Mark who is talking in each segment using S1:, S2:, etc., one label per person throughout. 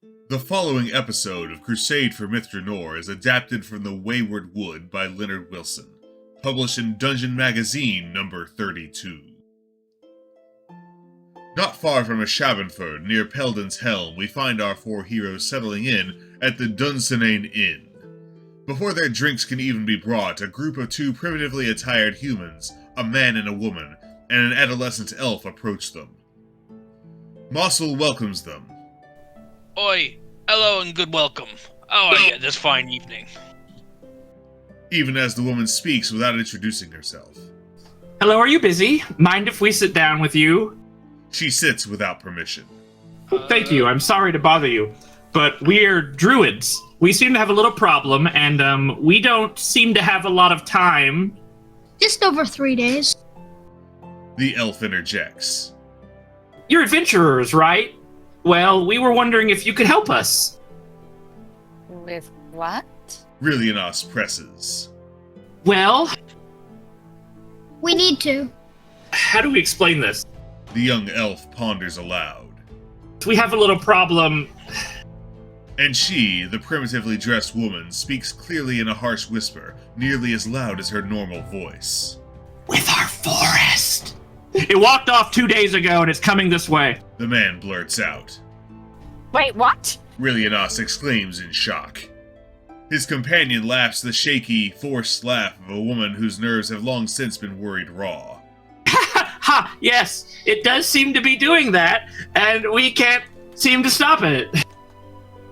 S1: The following episode of Crusade for Myth Drannor is adapted from the Wayward Wood by Leonard Wilson, published in Dungeon Magazine number 32. Not far from Ashavenford, near Peldon's Helm, we find our four heroes settling in at the Dunsinane Inn. Before their drinks can even be brought, a group of two primitively attired humans, a man and a woman, and an adolescent elf approach them. Massul welcomes them.
S2: Oi, hello and good welcome. How are you this fine evening?
S1: Even as the woman speaks without introducing herself.
S3: Hello, are you busy? Mind if we sit down with you?
S1: She sits without permission.
S3: Thank you, I'm sorry to bother you, but we're druids. We seem to have a little problem, and we don't seem to have a lot of time.
S4: Just over 3 days.
S1: The elf interjects.
S3: You're adventurers, right? Well, we were wondering if you could help us.
S5: With what?
S1: Rilyanasse presses.
S3: Well,
S4: We need to.
S3: how do we explain this?
S1: The young elf ponders aloud.
S3: We have a little problem.
S1: And she, the primitively dressed woman, speaks clearly in a harsh whisper, nearly as loud as her normal voice.
S3: With our forest. It walked off 2 days ago, and it's coming this way.
S1: The man blurts out.
S5: Wait, what?
S1: Rilyanasse exclaims in shock. His companion laughs the shaky, forced laugh of a woman whose nerves have long since been worried raw.
S3: Ha! Yes, it does seem to be doing that, and we can't seem to stop it.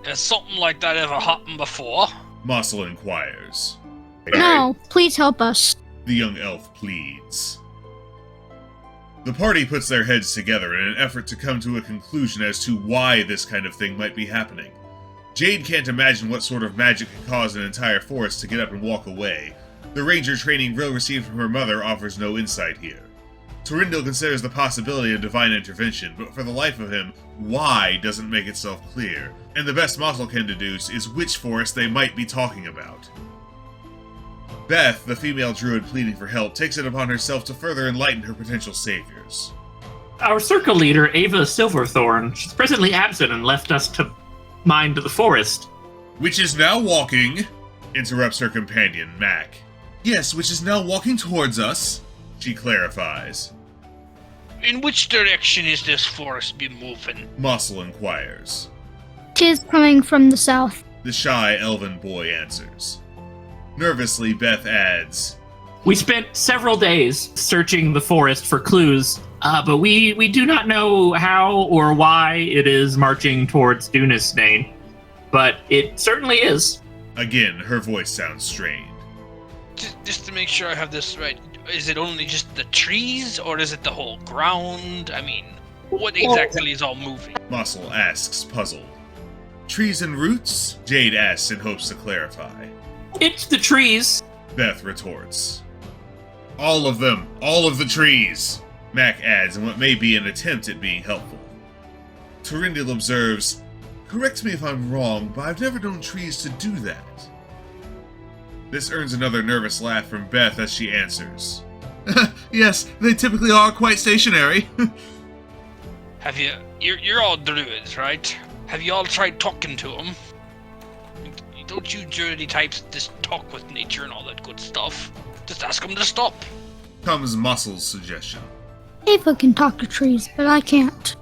S2: Has something like that ever happened before?
S1: Massul inquires.
S4: No, please help us.
S1: The young elf pleads. The party puts their heads together in an effort to come to a conclusion as to why this kind of thing might be happening. Jade can't imagine what sort of magic could cause an entire forest to get up and walk away. The ranger training Rill received from her mother offers no insight here. Túrendil considers the possibility of divine intervention, but for the life of him, why doesn't make itself clear, and the best Massul can deduce is which forest they might be talking about. Beth, the female druid pleading for help, takes it upon herself to further enlighten her potential saviors.
S3: Our circle leader, Ava Silverthorn, she's presently absent and left us to mind the forest.
S1: Which is now walking, interrupts her companion, Mac. Yes, which is now walking towards us, she clarifies.
S2: In which direction is this forest been moving?
S1: Massul inquires.
S4: Tis coming from the south.
S1: The shy elven boy answers. Nervously, Beth adds,
S3: We spent several days searching the forest for clues, but we do not know how or why it is marching towards Dunsinane. But it certainly is.
S1: Again, her voice sounds strained.
S2: Just to make sure I have this right, is it only just the trees, or is it the whole ground? I mean, what exactly is all moving?
S1: Massul asks, puzzled. Trees and roots? Jade asks in hopes to clarify.
S3: It's the trees.
S1: Beth retorts. All of them! All of the trees! Mac adds in what may be an attempt at being helpful. Túrendil observes, correct me if I'm wrong, but I've never known trees to do that. This earns another nervous laugh from Beth as she answers. Yes, they typically are quite stationary.
S2: Have you... You're all druids, right? Have you all tried talking to them? Don't you druidy types just talk with nature and all that good stuff? Just ask them to stop.
S1: Comes Massul's suggestion.
S4: Ava can talk to trees, but I can't.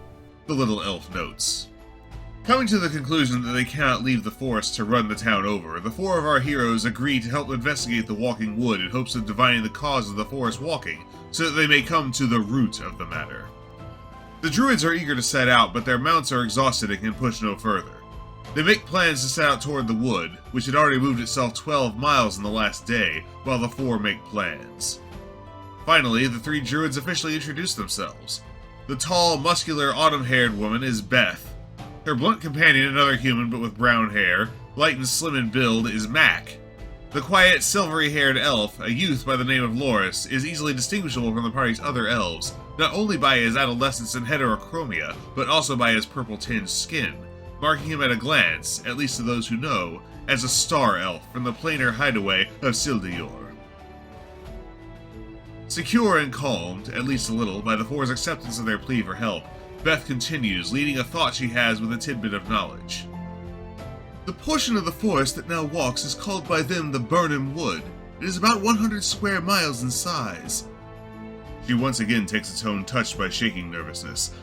S1: The little elf notes. Coming to the conclusion that they cannot leave the forest to run the town over, the four of our heroes agree to help investigate the walking wood in hopes of divining the cause of the forest walking, so that they may come to the root of the matter. The druids are eager to set out, but their mounts are exhausted and can push no further. They make plans to set out toward the wood, which had already moved itself 12 miles in the last day, while the four make plans. Finally, the three druids officially introduce themselves. The tall, muscular, autumn-haired woman is Beth. Her blunt companion, another human but with brown hair, light and slim in build, is Mac. The quiet, silvery-haired elf, a youth by the name of Lhoris, is easily distinguishable from the party's other elves, not only by his adolescence and heterochromia, but also by his purple-tinged skin, marking him at a glance, at least to those who know, as a star elf from the planar hideaway of Mistledale. Secure and calmed, at least a little, by the four's acceptance of their plea for help, Beth continues, leading a thought she has with a tidbit of knowledge. The portion of the forest that now walks is called by them the Burnham Wood. It is about 100 square miles in size. She once again takes a tone touched by shaking nervousness.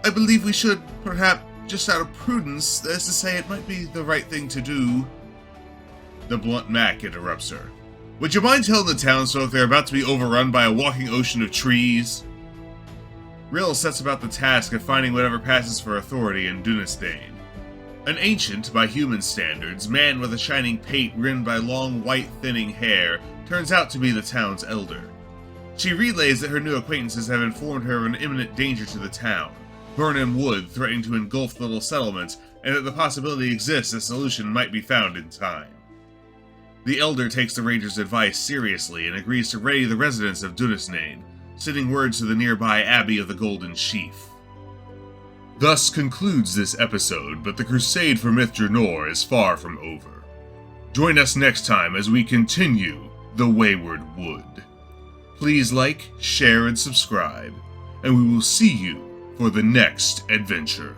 S1: I believe we should, perhaps, just out of prudence, as to say it might be the right thing to do. The blunt Mac interrupts her. Would you mind telling the townsfolk they're about to be overrun by a walking ocean of trees? Rill sets about the task of finding whatever passes for authority in Dunsinane. An ancient, by human standards, man with a shining pate rimmed by long white thinning hair turns out to be the town's elder. She relays that her new acquaintances have informed her of an imminent danger to the town, Burnham Wood threatening to engulf the little settlement, and that the possibility exists a solution might be found in time. The elder takes the ranger's advice seriously and agrees to ready the residents of Dunsinane, sending word to the nearby Abbey of the Golden Sheaf. Thus concludes this episode, but the crusade for Myth Drannor is far from over. Join us next time as we continue the Wayward Wood. Please like, share, and subscribe, and we will see you for the next adventure.